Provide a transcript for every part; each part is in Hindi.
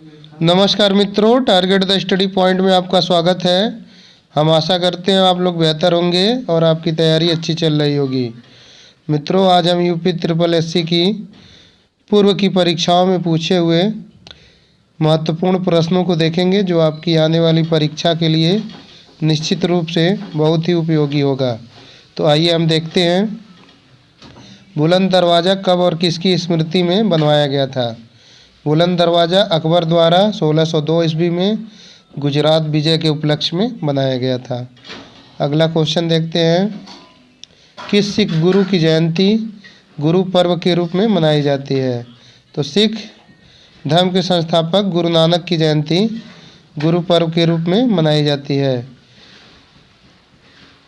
नमस्कार मित्रों, टारगेट द स्टडी पॉइंट में आपका स्वागत है। हम आशा करते हैं आप लोग बेहतर होंगे और आपकी तैयारी अच्छी चल रही होगी। मित्रों, आज हम यूपी ट्रिपल एससी की पूर्व की परीक्षाओं में पूछे हुए महत्वपूर्ण प्रश्नों को देखेंगे, जो आपकी आने वाली परीक्षा के लिए निश्चित रूप से बहुत ही उपयोगी होगा। तो आइए हम देखते हैं, बुलंद दरवाज़ा कब और किसकी स्मृति में बनवाया गया था। बुलंद दरवाज़ा अकबर द्वारा 1602 ईस्वी में गुजरात विजय के उपलक्ष्य में बनाया गया था। अगला क्वेश्चन देखते हैं, किस सिख गुरु की जयंती गुरु पर्व के रूप में मनाई जाती है। तो सिख धर्म के संस्थापक गुरु नानक की जयंती गुरु पर्व के रूप में मनाई जाती है।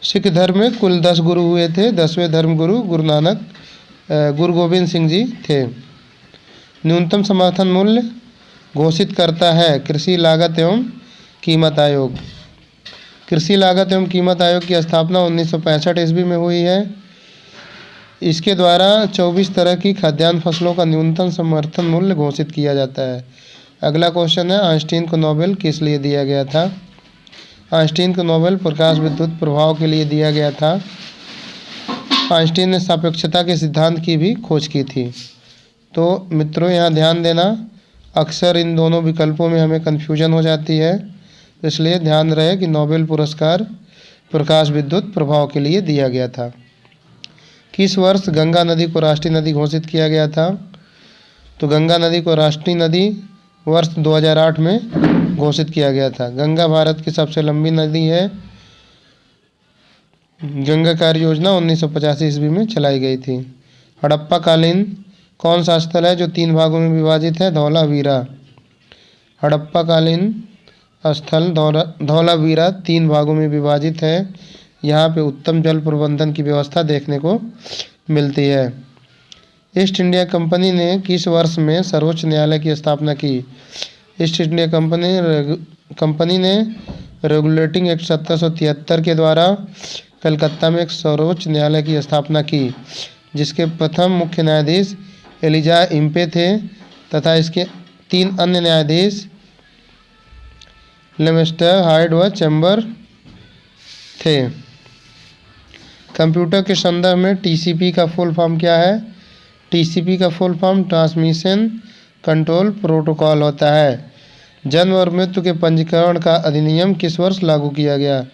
सिख धर्म में कुल 10 गुरु हुए थे। 10वें धर्म गुरु गुरु गोविंद सिंह जी थे। न्यूनतम समर्थन मूल्य घोषित करता है कृषि लागत एवं कीमत आयोग। कृषि लागत एवं कीमत आयोग की स्थापना 1965 ईस्वी में हुई है। इसके द्वारा 24 तरह की खाद्यान्न फसलों का न्यूनतम समर्थन मूल्य घोषित किया जाता है। अगला क्वेश्चन है, आइंस्टीन को नोबेल किस लिए दिया गया था। आइंस्टीन को नोबेल प्रकाश विद्युत प्रभाव के लिए दिया गया था। आइंस्टीन ने सापेक्षता के सिद्धांत की भी खोज की थी। तो मित्रों, यहाँ ध्यान देना, अक्सर इन दोनों विकल्पों में हमें कन्फ्यूजन हो जाती है, इसलिए ध्यान रहे कि नोबेल पुरस्कार प्रकाश विद्युत प्रभाव के लिए दिया गया था। किस वर्ष गंगा नदी को राष्ट्रीय नदी घोषित किया गया था। तो गंगा नदी को राष्ट्रीय नदी वर्ष 2008 में घोषित किया गया था। गंगा भारत की सबसे लंबी नदी है। गंगा कार्य योजना 1985 ईस्वी में चलाई गई थी। हड़प्पा कालीन कौन सा स्थल है जो 3 भागों में विभाजित है। धौलावीरा। हड़प्पा कालीन स्थल धौलावीरा 3 भागों में विभाजित है। यहाँ पे उत्तम जल प्रबंधन की व्यवस्था देखने को मिलती है। ईस्ट इंडिया कंपनी ने किस वर्ष में सर्वोच्च न्यायालय की स्थापना की। ईस्ट इंडिया कंपनी ने रेगुलेटिंग एक्ट 1773 के द्वारा कलकत्ता में एक सर्वोच्च न्यायालय की स्थापना की, जिसके प्रथम मुख्य न्यायाधीश एलिजा इम्पे थे तथा इसके 3 अन्य न्यायाधीश लेमेस्टर, हाइड व चैम्बर थे। कंप्यूटर के संदर्भ में टीसीपी का फुल फॉर्म क्या है। टीसीपी का full form transmission control protocol होता है। जन्म और मृत्यु के पंजीकरण का अधिनियम किस वर्ष लागू किया गया।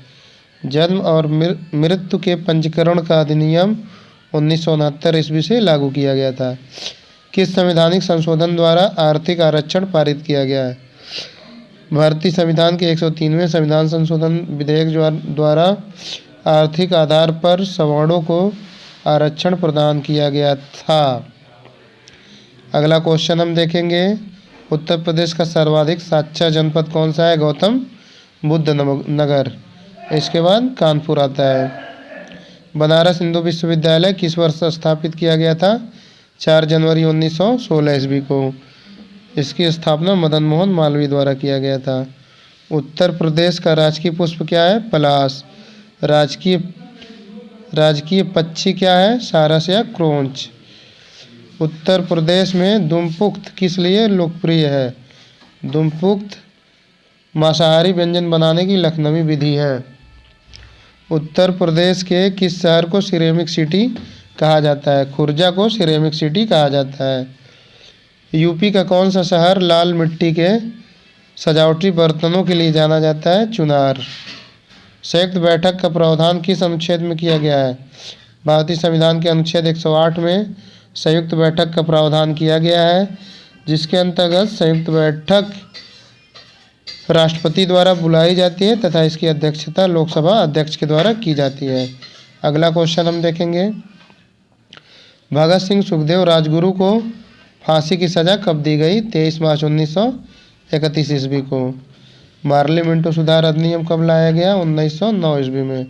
जन्म और मृत्यु के पंजीकरण का अधिनियम 1969 ईस्वी से लागू किया गया था। किस संवैधानिक संशोधन द्वारा आर्थिक आरक्षण पारित किया गया है। भारतीय संविधान के 103वें संविधान संशोधन विधेयक द्वारा आर्थिक आधार पर सवर्णों को आरक्षण प्रदान किया गया था। अगला क्वेश्चन हम देखेंगे, उत्तर प्रदेश का सर्वाधिक साक्षर जनपद कौन सा है। गौतम बुद्ध नगर। इसके बाद कानपुर आता है। बनारस हिंदू विश्वविद्यालय किस वर्ष स्थापित किया गया था। 4 जनवरी 1916 ईस्वी को। इसकी स्थापना मदन मोहन मालवीय द्वारा किया गया था। उत्तर प्रदेश का राजकीय पुष्प क्या है। पलाश। राजकीय पक्षी क्या है। सारस या क्रोंच। उत्तर प्रदेश में दुमपुख्त किस लिए लोकप्रिय है। दुमपुख्त मांसाहारी व्यंजन बनाने की लखनवी विधि है। उत्तर प्रदेश के किस शहर को सिरेमिक सिटी कहा जाता है। खुर्जा को सिरेमिक सिटी कहा जाता है। यूपी का कौन सा शहर लाल मिट्टी के सजावटी बर्तनों के लिए जाना जाता है। चुनार। संयुक्त बैठक का प्रावधान किस अनुच्छेद में किया गया है। भारतीय संविधान के अनुच्छेद 108 में संयुक्त बैठक का प्रावधान किया गया है, जिसके अंतर्गत संयुक्त बैठक राष्ट्रपति द्वारा बुलाई जाती है तथा इसकी अध्यक्षता लोकसभा अध्यक्ष के द्वारा की जाती है। अगला क्वेश्चन हम देखेंगे, भगत सिंह सुखदेव राजगुरु को फांसी की सज़ा कब दी गई। 23 मार्च 1931 ईस्वी को। मार्ली मिंटो सुधार अधिनियम कब लाया गया। 1909 ईस्वी में।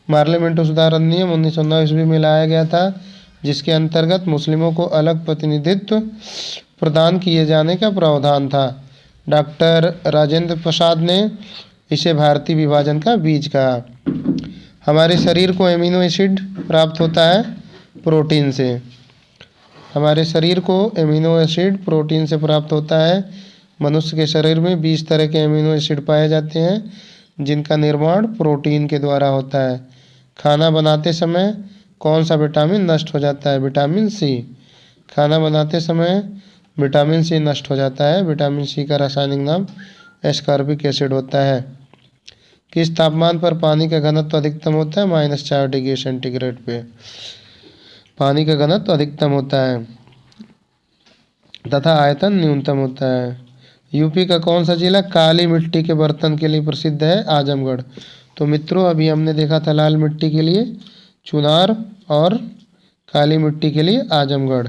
मार्ली मिंटो सुधार अधिनियम 1909 ईस्वी में लाया गया था, जिसके अंतर्गत मुस्लिमों को अलग प्रतिनिधित्व प्रदान किए जाने का प्रावधान था। डॉक्टर राजेंद्र प्रसाद ने इसे भारतीय विभाजन का बीज कहा। हमारे शरीर को एमिनो एसिड प्राप्त होता है प्रोटीन से। हमारे शरीर को एमिनो एसिड प्रोटीन से प्राप्त होता है, मनुष्य के शरीर में 20 तरह के अमीनो एसिड पाए जाते हैं जिनका निर्माण प्रोटीन के द्वारा होता है। खाना बनाते समय कौन सा विटामिन नष्ट हो जाता है? Vitamin C. खाना बनाते समय विटामिन सी नष्ट हो जाता है। विटामिन सी का रासायनिक नाम एस्कॉर्बिक एसिड होता है। किस तापमान पर पानी का घनत्व अधिकतम होता है? -4 डिग्री सेंटीग्रेड पे पानी का घनत्व अधिकतम होता है तथा आयतन न्यूनतम होता है। यूपी का कौन सा जिला काली मिट्टी के बर्तन के लिए प्रसिद्ध है? आजमगढ़। तो मित्रों, अभी हमने देखा था लाल मिट्टी के लिए चुनार और काली मिट्टी के लिए आजमगढ़।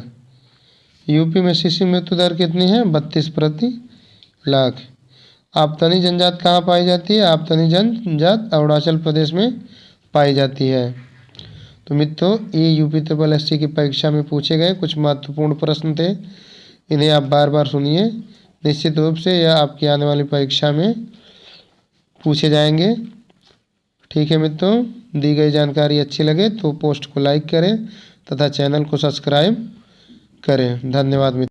यूपी में शिशु मृत्यु दर कितनी है? 32 प्रति लाख। आपतनी जनजात कहाँ पाई जाती है? आपतनी जनजात अरुणाचल प्रदेश में पाई जाती है। तो मित्रों, ये यूपी ट्रिपल एससी की परीक्षा में पूछे गए कुछ महत्वपूर्ण प्रश्न थे। इन्हें आप बार बार सुनिए, निश्चित रूप से यह आपकी आने वाली परीक्षा में पूछे जाएंगे। ठीक है मित्रों, दी गई जानकारी अच्छी लगे तो पोस्ट को लाइक करें तथा चैनल को सब्सक्राइब करें। धन्यवाद मित्रों।